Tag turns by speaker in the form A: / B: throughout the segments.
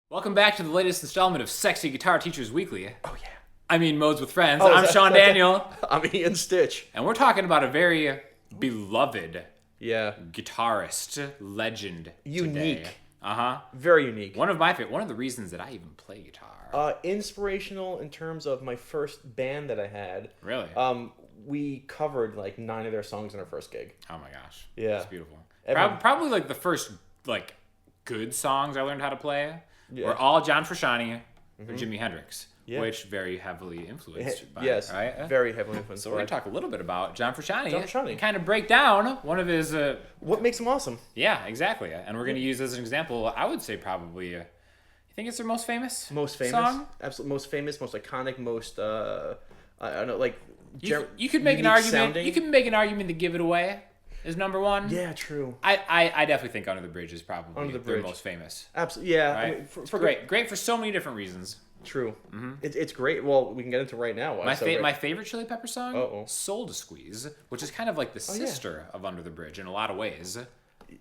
A: Welcome back to the latest installment of Sexy Guitar Teachers Weekly.
B: Oh, yeah.
A: I mean, Modes with Friends.
B: Oh,
A: I'm Sean Daniel.
B: I'm Ian Stitch.
A: And we're talking about a very beloved
B: Yeah.
A: guitarist legend
B: Unique.
A: today. Uh-huh.
B: Very unique.
A: One of the reasons that I even play guitar.
B: Inspirational in terms of my first band that I had.
A: Really?
B: We covered like 9 of their songs in our first gig.
A: Oh my gosh.
B: Yeah.
A: That's beautiful. Probably like the first like good songs I learned how to play were all John Frusciante or Jimi Hendrix. Yeah. Which very heavily influenced by
B: yes,
A: right?
B: Very heavily influenced.
A: So we're going to talk a little bit about John Frusciante. And kind of break down one of his...
B: what makes him awesome.
A: Yeah, exactly. And we're going to use as an example, I would say probably... you think it's their most famous?
B: Most famous
A: song?
B: Absolutely. Most famous, most iconic, most... I don't know, like...
A: You could make an argument.
B: Sounding.
A: You can make an argument to Give It Away is number one.
B: Yeah, true.
A: I definitely think Under the Bridge is probably their most famous.
B: Absolutely, yeah.
A: Right?
B: I mean,
A: for great for so many different reasons.
B: True. Mm-hmm. It's great. Well, we can get into it right now.
A: My favorite Chili Pepper song, Soul to Squeeze, which is kind of like the sister of Under the Bridge in a lot of ways.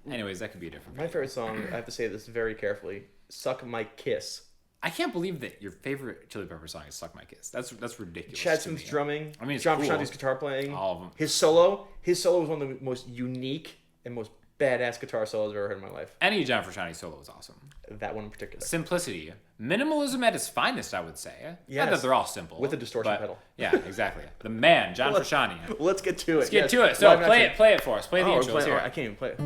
A: Anyways, that could be a different.
B: My favorite song, I have to say this very carefully, Suck My Kiss.
A: I can't believe that your favorite Chili Pepper song is Suck My Kiss. That's ridiculous.
B: Chad Smith's drumming.
A: I mean, it's
B: John
A: cool.
B: Frusciante's guitar playing.
A: All of them.
B: His solo was one of the most unique and most badass guitar solos I've ever heard in my life.
A: Any John Frusciante solo is awesome.
B: That one in particular.
A: Simplicity. Minimalism at its finest, I would say.
B: Yes.
A: Not that they're all simple.
B: With a distortion pedal.
A: Yeah, exactly. The man, John Frusciante.
B: Let's get to it.
A: Let's get to it. So play it for us. Play the intro.
B: I can't even play it.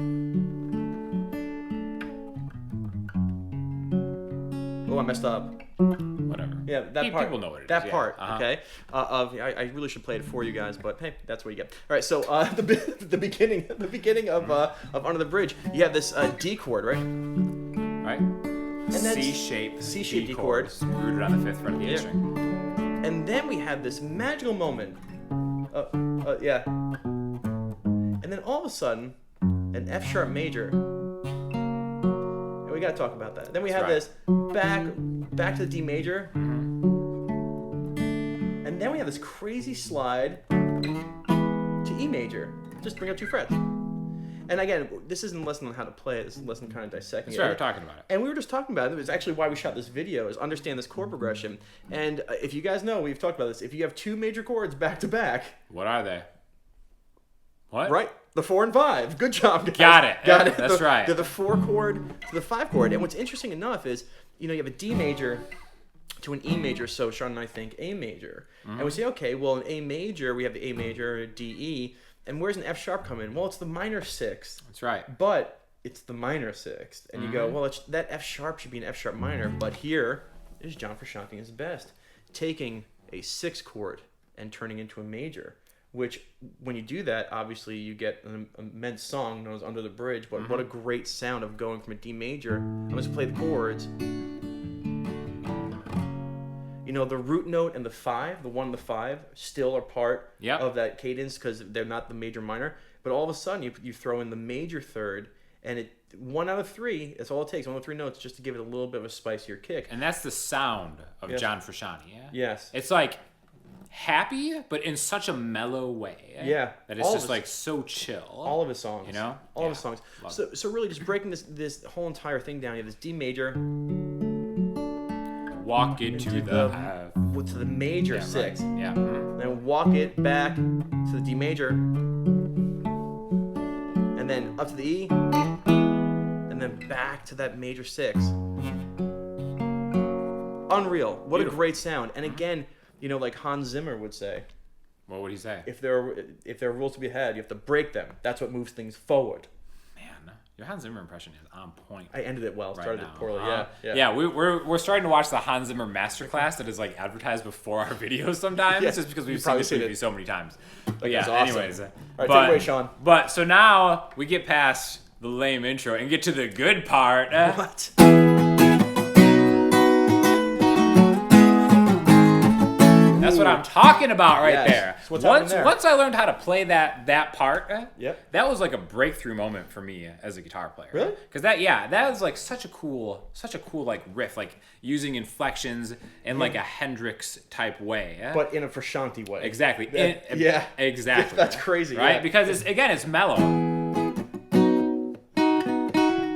B: Oh, I messed up.
A: Whatever.
B: Yeah, that part.
A: People know what it is.
B: That part,
A: Uh-huh.
B: okay. I really should play it for you guys, but hey, that's what you get. All right, so the beginning of Under the Bridge, you have this D chord, right?
A: Right.
B: And then
A: C-shaped
B: D chord,
A: rooted on the 5th fret of the A string.
B: And then we have this magical moment. Yeah. And then all of a sudden, an F sharp major. And we gotta talk about that. Then we have this back to the D major. And then we have this crazy slide to E major. Just bring up 2 frets. And again, this isn't a lesson on how to play it. This is a lesson kind of dissecting it.
A: That's right, we're talking about it.
B: And we were just talking about it. It was actually why we shot this video, is understand this chord progression. And if you guys know, we've talked about this. If you have 2 major chords back to back.
A: What are they? What?
B: Right. The 4 and 5. Good job, guys.
A: Got it.
B: Got it.
A: That's right.
B: They're the 4 chord to the 5 chord. And what's interesting enough is, you have a D major to an E major, so Sean and I think A major. Mm-hmm. And we say, okay, well, in A major, we have the A major, D, E. And where's an F sharp come in? Well, it's the minor 6th.
A: That's right.
B: But it's the minor 6th. And you go, well, that F sharp should be an F sharp minor. But here is John Frusciante at his best, taking a 6 chord and turning into a major. Which, when you do that, obviously you get an immense song known as Under the Bridge. But what a great sound of going from a D major. I'm just play the chords. The root note and the 5, the 1 and the 5, still are part of that cadence because they're not the major minor. But all of a sudden, you throw in the major 3rd, and 1 out of 3, that's all it takes, 1 out of 3 notes, just to give it a little bit of a spicier kick.
A: And that's the sound of John Frusciante, yeah?
B: Yes.
A: It's like happy, but in such a mellow way.
B: Yeah.
A: That it's just like so chill.
B: All of his songs. All of his songs. So really just breaking this whole entire thing down, you have this D major.
A: Walk into the
B: to the major 6th.
A: Right. Yeah. Mm-hmm.
B: Then walk it back to the D major. And then up to the E. And then back to that major 6. Unreal. What Beautiful. A great sound. And again, like Hans Zimmer would say.
A: What would he say?
B: If there are rules to be had, you have to break them. That's what moves things forward.
A: Your Hans Zimmer impression is on point.
B: I ended it well. Started it poorly.
A: Yeah. We're starting to watch the Hans Zimmer masterclass that is like advertised before our videos sometimes, just because we've seen this movie so many times. But yeah,
B: awesome.
A: anyways.
B: All right, take it away, Sean.
A: But so now we get past the lame intro and get to the good part.
B: What?
A: That's what I'm talking about right there.
B: Once
A: I learned how to play that part,
B: Yep.
A: that was like a breakthrough moment for me as a guitar player.
B: Really?
A: Because that was like such a cool like riff, like using inflections in like a Hendrix type way.
B: But in a Frusciante way.
A: Exactly. Exactly.
B: That's crazy.
A: Right?
B: Yeah.
A: Because it's mellow.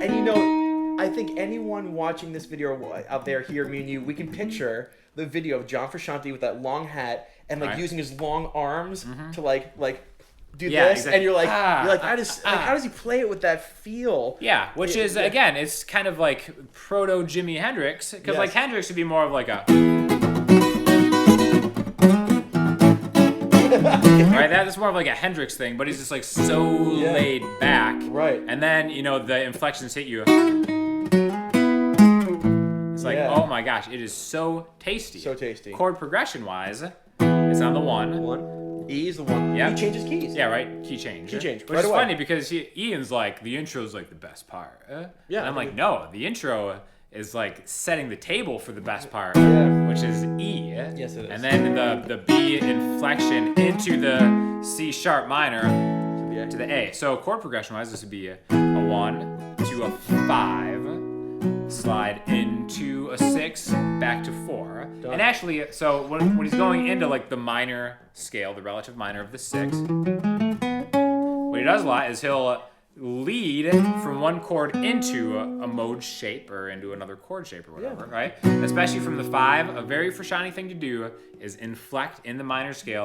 B: And I think anyone everyone watching this video out there, here, me and you, we can picture the video of John Frusciante with that long hat and like using his long arms to like do this,
A: exactly.
B: and you're like, how does he play it with that feel?
A: Yeah, which is again, it's kind of like proto Jimi Hendrix, because like Hendrix would be more of like a right. That's more of like a Hendrix thing, but he's just like so laid back,
B: right?
A: And then the inflections hit you. It's like, oh my gosh, it is so tasty.
B: So tasty.
A: Chord progression wise, it's on the 1.
B: 1. E is the 1.
A: Yeah.
B: He changes keys.
A: Yeah, right. Key change.
B: Key change.
A: Which is funny because Ian's like, the intro's like the best part.
B: Yeah.
A: And I'm like, no, the intro is like setting the table for the best part, which is E.
B: Yes, it is.
A: And then the B inflection into the C sharp minor to the A. So chord progression wise, this would be a 1 to a 5. Slide into a 6, back to 4.
B: Done.
A: And actually, so when he's going into like the minor scale, the relative minor of the 6, what he does a lot is he'll lead from one chord into a mode shape or into another chord shape or whatever, right? Especially from the 5, a very Frusciante thing to do is inflect in the minor scale.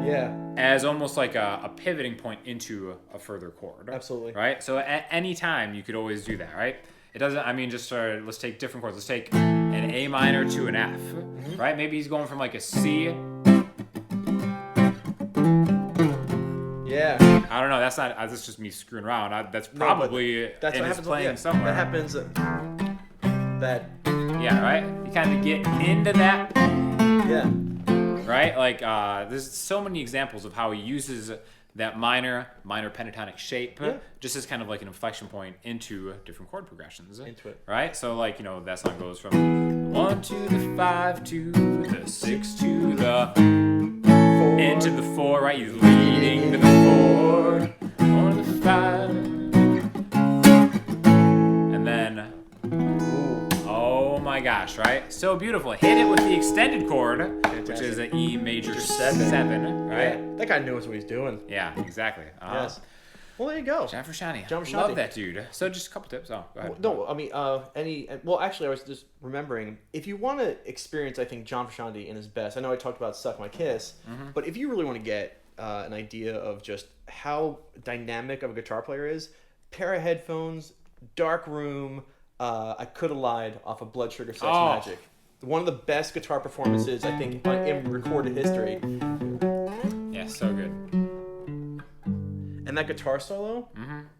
B: Yeah.
A: As almost like a pivoting point into a further chord.
B: Absolutely.
A: Right? So at any time, you could always do that, right? It doesn't, I mean, just let's take different chords. Let's take an A minor to an F, right? Maybe he's going from like a C.
B: Yeah.
A: I don't know. That's just me screwing around. That's probably
B: that's
A: in
B: what
A: his
B: happens,
A: playing somewhere.
B: That happens. That.
A: Yeah, right? You kind of get into that.
B: Yeah.
A: Right? Like, there's so many examples of how he uses that minor pentatonic shape just as kind of like an inflection point into different chord progressions.
B: Into it.
A: Right? So, like, that song goes from 1 to the 5 to the 6 to the 4. Into the 4, right? He's leading to the 4. 1 to the 5. And then... Oh my gosh, right? So beautiful. Hit it with the extended chord, which is an E major 7, right?
B: Yeah. That guy knows what he's doing.
A: Yeah, exactly.
B: Yes. Well, there you go.
A: John Frusciante.
B: John Frusciante.
A: Love that dude. So just a couple tips. Oh, go ahead.
B: No, I mean, well, actually, I was just remembering, if you want to experience, I think, John Frusciante in his best, I know I talked about Suck My Kiss, but if you really want to get an idea of just how dynamic of a guitar player is, pair of headphones, dark room, I Could Have Lied off of Blood Sugar Sex Magic. One of the best guitar performances, I think, in recorded history.
A: Yeah, so good.
B: And that guitar solo,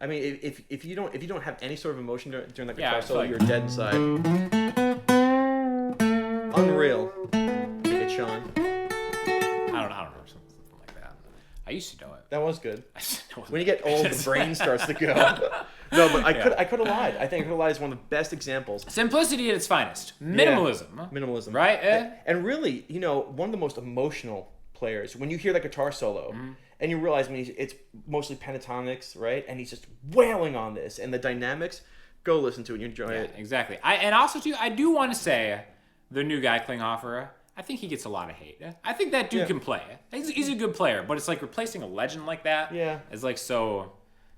B: I mean, if you don't have any sort of emotion during that guitar solo,
A: like...
B: you're dead inside. Unreal. Take it, Sean.
A: I don't know, something like that. I used to know it.
B: That was good.
A: I used to know it.
B: When you get old, the brain starts to go. No, but I could have lied. I think I Could Have Lied is one of the best examples.
A: Simplicity at its finest. Minimalism.
B: Yeah. Minimalism.
A: Right?
B: And really, one of the most emotional players, when you hear that guitar solo, and you realize it's mostly pentatonics, right? And he's just wailing on this, and the dynamics, go listen to it and you enjoy it.
A: Exactly. And also, too, I do want to say, the new guy, Klinghoffer, I think he gets a lot of hate. I think that dude can play. He's a good player, but it's like replacing a legend like that is like so...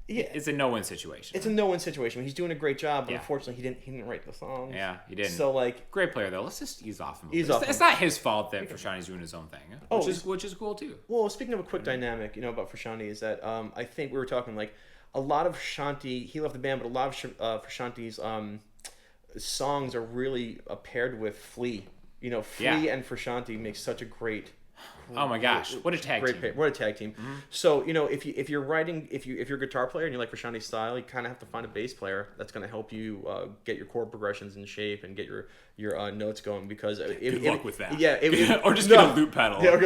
A: Yeah. It's a no-win situation.
B: It's a no-win situation. He's doing a great job, but unfortunately, he didn't write the songs.
A: Yeah, he didn't.
B: So like,
A: great player though. Let's just ease off him.
B: It's
A: not his fault that Frusciante's doing his own thing, which is cool too.
B: Well, speaking of a quick dynamic, about Frusciante is that I think we were talking like a lot of Frusciante. He left the band, but a lot of Frusciante's songs are really paired with Flea. Flea and Frusciante make such a great.
A: Oh my gosh! What a tag team!
B: What a tag team! So if you're writing, if you're a guitar player and you like Frusciante's style, you kind of have to find a bass player that's going to help you get your chord progressions in shape and get your notes going. Because
A: good luck with that.
B: Yeah,
A: or just get a loop pedal.
B: Yeah,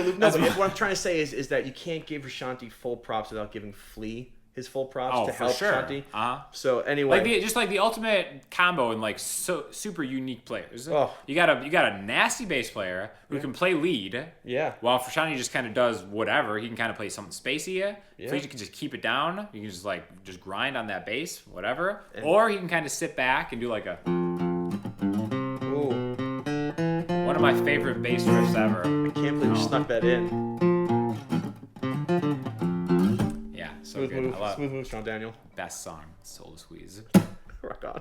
B: what I'm trying to say is that you can't give Frusciante full props without giving Flea his full props to help Frusciante. So anyway,
A: just like the ultimate combo in like super unique players.
B: Oh.
A: You got a nasty bass player who can play lead.
B: Yeah.
A: While Frusciante just kind of does whatever. He can kind of play something spacey. Yeah. Flea can just keep it down. You can just grind on that bass, whatever. Or he can kind of sit back and do like a.
B: Ooh.
A: One of my favorite bass riffs ever.
B: I can't believe you snuck that in.
A: So smooth move,
B: Sean Daniel.
A: Best song, Soul to Squeeze.
B: Rock on.